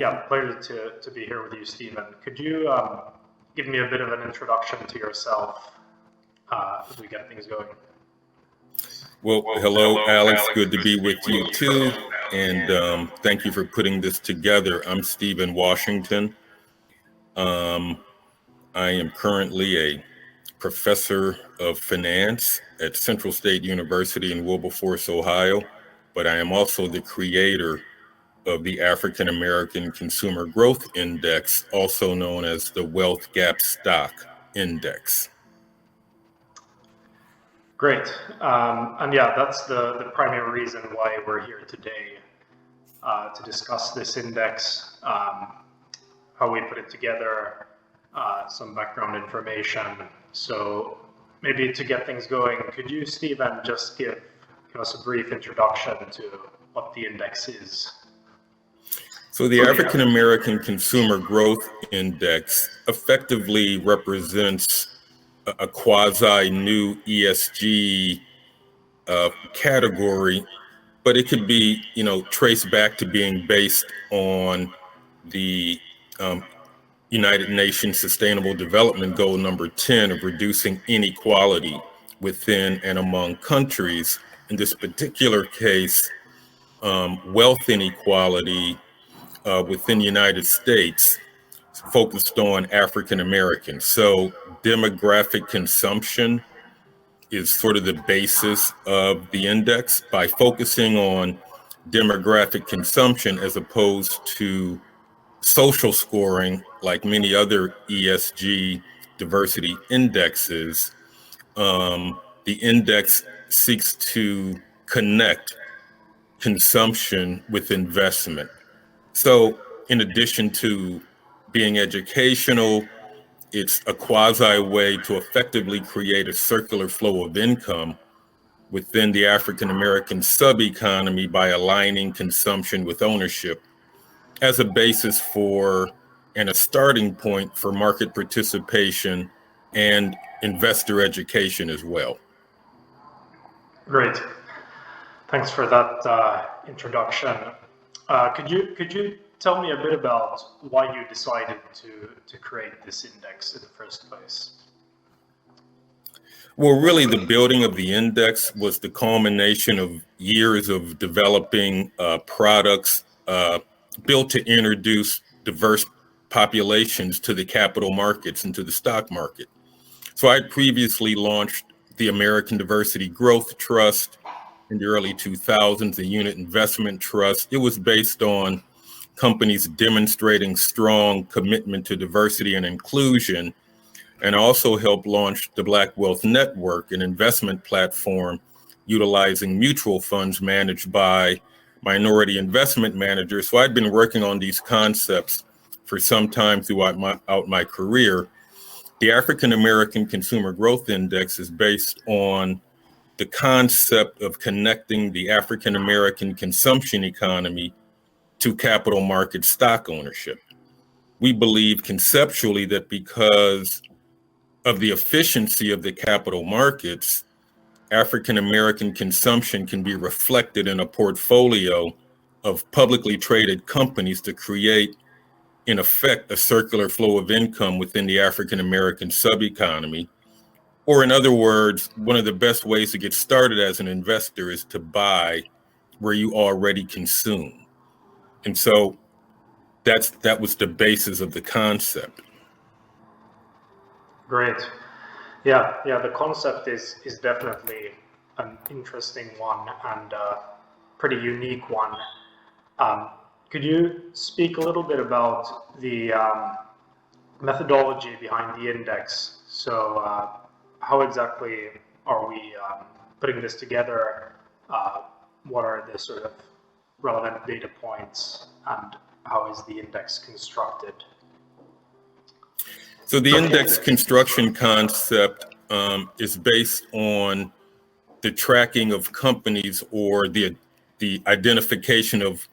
Yeah, pleasure to be here with you, Stephen. Could you give me a bit of an introduction to yourself as we get things going? Well, hello, Alex. Good to be with you too. And thank you for putting this together. I'm Stephen Washington. I am currently a professor of finance at Central State University in Wilberforce, Ohio, but I am also the creator of the African American Consumer Growth Index, also known as the Wealth Gap Stock Index. Great. And yeah, that's the primary reason why we're here today, to discuss this index, how we put it together, some background information. So maybe to get things going, could you, Stephen, just give us a brief introduction to what the index is? So the African American Consumer Growth Index effectively represents a quasi-new ESG category, but it could be, traced back to being based on the United Nations Sustainable Development Goal number 10 of reducing inequality within and among countries. In this particular case, wealth inequality within the United States focused on African Americans. So demographic consumption is sort of the basis of the index. By focusing on demographic consumption as opposed to social scoring, like many other ESG diversity indexes, the index seeks to connect consumption with investment. So in addition to being educational, it's a quasi way to effectively create a circular flow of income within the African American sub-economy by aligning consumption with ownership as a basis for and a starting point for market participation and investor education as well. Great. Thanks for that introduction. Could you tell me a bit about why you decided to create this index in the first place? Well, really, the building of the index was the culmination of years of developing products built to introduce diverse populations to the capital markets and to the stock market. So I previously launched the American Diversity Growth Trust in the early 2000s, the Unit Investment Trust. It was based on companies demonstrating strong commitment to diversity and inclusion, and also helped launch the Black Wealth Network, an investment platform utilizing mutual funds managed by minority investment managers. So I'd been working on these concepts for some time throughout my career. The African American Consumer Growth Index is based on the concept of connecting the African American consumption economy to capital market stock ownership. We believe conceptually that because of the efficiency of the capital markets, African American consumption can be reflected in a portfolio of publicly traded companies to create, in effect, a circular flow of income within the African American sub-economy. Or in other words, one of the best ways to get started as an investor is to buy where you already consume. And so that was the basis of the concept. Great. Yeah, the concept is definitely an interesting one and a pretty unique one. Could you speak a little bit about the methodology behind the index? So how exactly are we putting this together? What are the sort of relevant data points, and how is the index constructed? So the index construction concept is based on the tracking of companies, or the identification of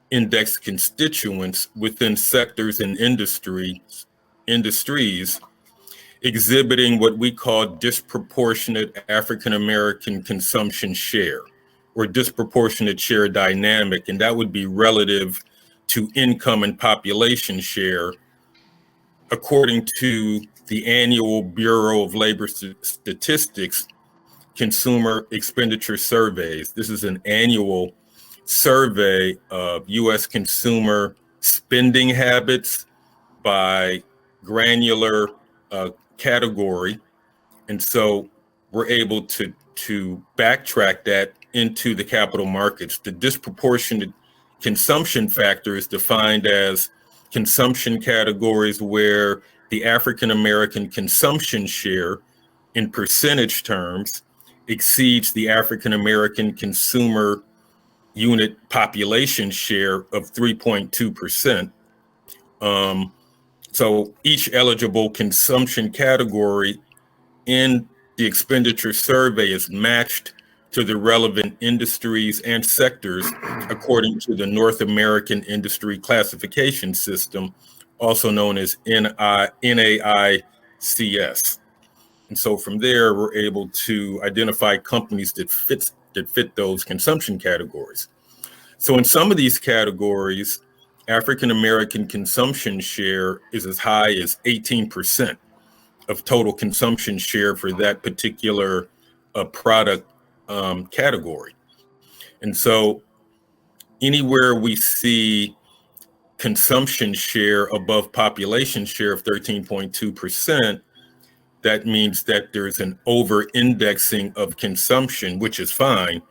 index constituents within sectors and industries exhibiting what we call disproportionate African American consumption share, or disproportionate share dynamic, and that would be relative to income and population share, according to the annual Bureau of Labor Statistics Consumer Expenditure Surveys. This is an annual survey of U.S. consumer spending habits by granular category. And so we're able to backtrack that into the capital markets. The disproportionate consumption factor is defined as consumption categories where the African American consumption share in percentage terms exceeds the African American consumer unit population share of 3.2%. So each eligible consumption category in the expenditure survey is matched to the relevant industries and sectors according to the North American Industry Classification System, also known as NAICS. And so from there, we're able to identify companies that fit those consumption categories. So in some of these categories, African American consumption share is as high as 18% of total consumption share for that particular product category. And so anywhere we see consumption share above population share of 13.2%, that means that there's an over-indexing of consumption, which is fine,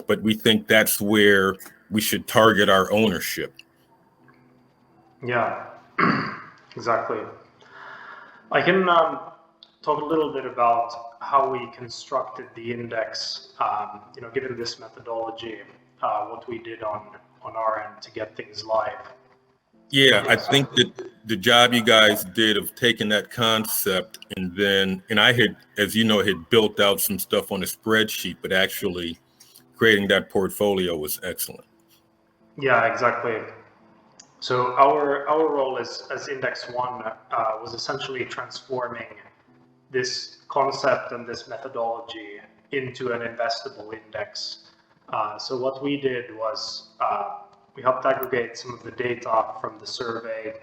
but we think that's where we should target our ownership. Yeah, exactly. I can talk a little bit about how we constructed the index, given this methodology, what we did on our end to get things live. Yeah, I think that the job you guys did of taking that concept and I had, as you know, had built out some stuff on a spreadsheet, but actually creating that portfolio was excellent. Yeah, exactly. So our role as Index One was essentially transforming this concept and this methodology into an investable index. So what we did was we helped aggregate some of the data from the survey,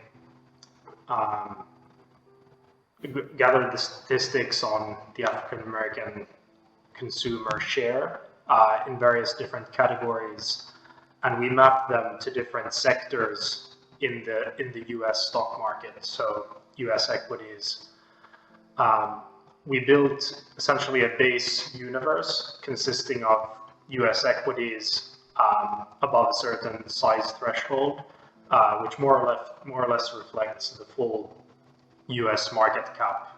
gathered the statistics on the African American consumer share in various different categories, and we mapped them to different sectors in the U.S. stock market, so U.S. equities. We built essentially a base universe consisting of U.S. equities above a certain size threshold, which more or less reflects the full U.S. market cap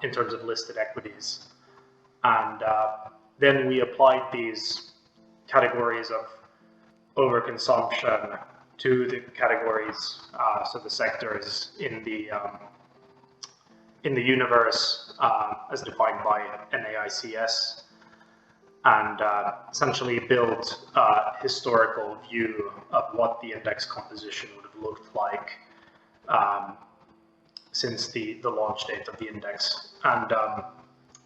in terms of listed equities. And then we applied these categories of overconsumption to the categories, so the sectors in the universe as defined by NAICS, and essentially built a historical view of what the index composition would have looked like since the launch date of the index. And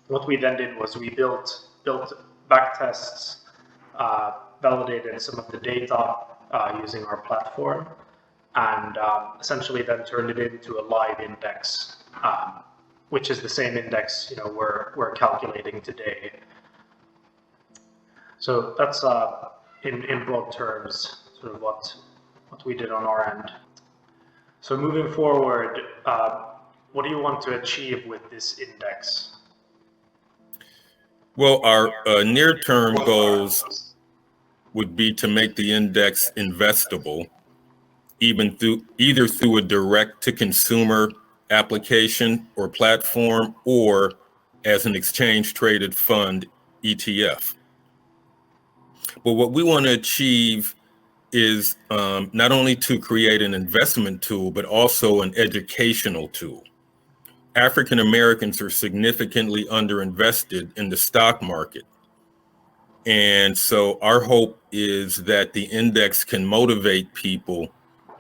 what we then did was we built backtests, validated some of the data using our platform, and essentially then turned it into a live index, which is the same index we're calculating today. So that's in broad terms sort of what we did on our end. So moving forward, what do you want to achieve with this index? Well, our near-term goals would be to make the index investable, either through a direct-to-consumer application or platform, or as an exchange-traded fund ETF. But what we want to achieve is not only to create an investment tool, but also an educational tool. African Americans are significantly underinvested in the stock market. And so our hope is that the index can motivate people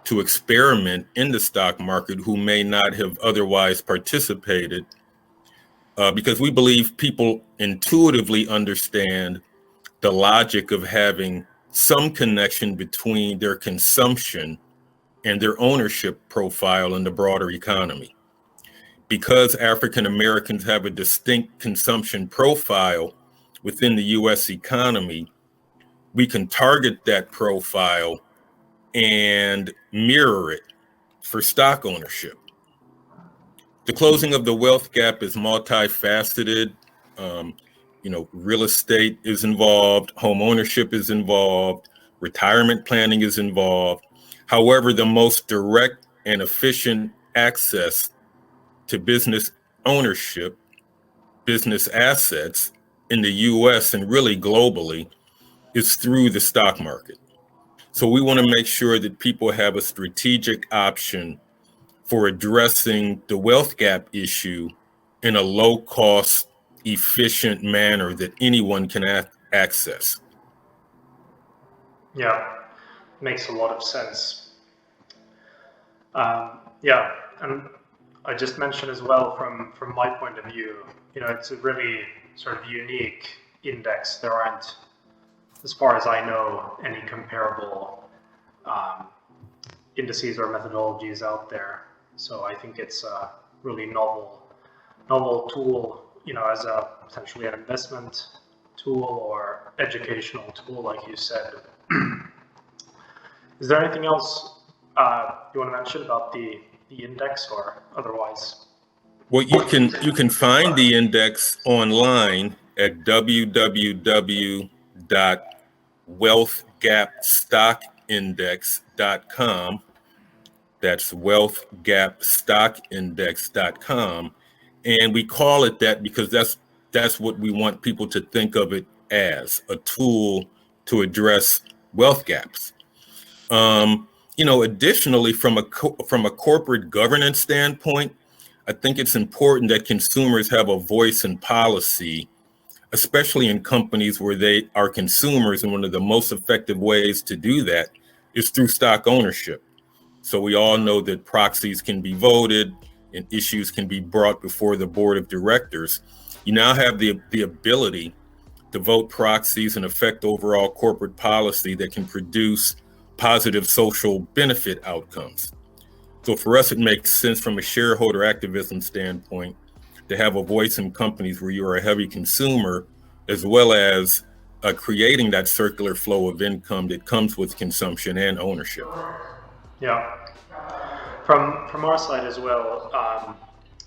to experiment in the stock market who may not have otherwise participated, because we believe people intuitively understand the logic of having some connection between their consumption and their ownership profile in the broader economy. Because African Americans have a distinct consumption profile within the US economy, we can target that profile and mirror it for stock ownership. The closing of the wealth gap is multifaceted. Real estate is involved, home ownership is involved, retirement planning is involved. However, the most direct and efficient access to business ownership, business assets in the US and really globally is through the stock market. So we want to make sure that people have a strategic option for addressing the wealth gap issue in a low cost, efficient manner that anyone can access. Yeah, makes a lot of sense. And I just mentioned as well from my point of view, it's a really sort of unique index. There aren't, as far as I know, any comparable indices or methodologies out there. So I think it's a really novel tool, as a potentially an investment tool or educational tool, like you said. Is there anything else you want to mention about the index or otherwise? Well, you can find the index online at www.wealthgapstockindex.com. That's wealthgapstockindex.com. And we call it that because that's what we want people to think of it as, a tool to address wealth gaps. Additionally, from a corporate governance standpoint, I think it's important that consumers have a voice in policy, especially in companies where they are consumers. And one of the most effective ways to do that is through stock ownership. So we all know that proxies can be voted and issues can be brought before the board of directors. You now have the ability to vote proxies and affect overall corporate policy that can produce positive social benefit outcomes. So for us, it makes sense from a shareholder activism standpoint to have a voice in companies where you are a heavy consumer, as well as creating that circular flow of income that comes with consumption and ownership. Yeah. From our side as well,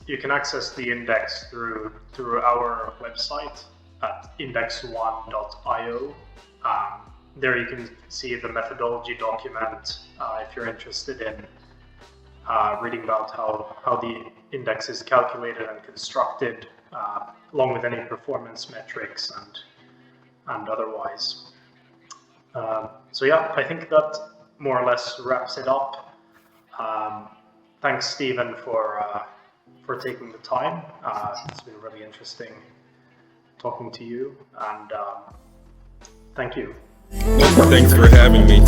you can access the index through our website at indexone.io. There you can see the methodology document if you're interested in reading about how the index is calculated and constructed, along with any performance metrics and otherwise. So yeah, I think that more or less wraps it up. Thanks, Stephen, for taking the time. It's been really interesting talking to you, and thank you. Thanks for having me.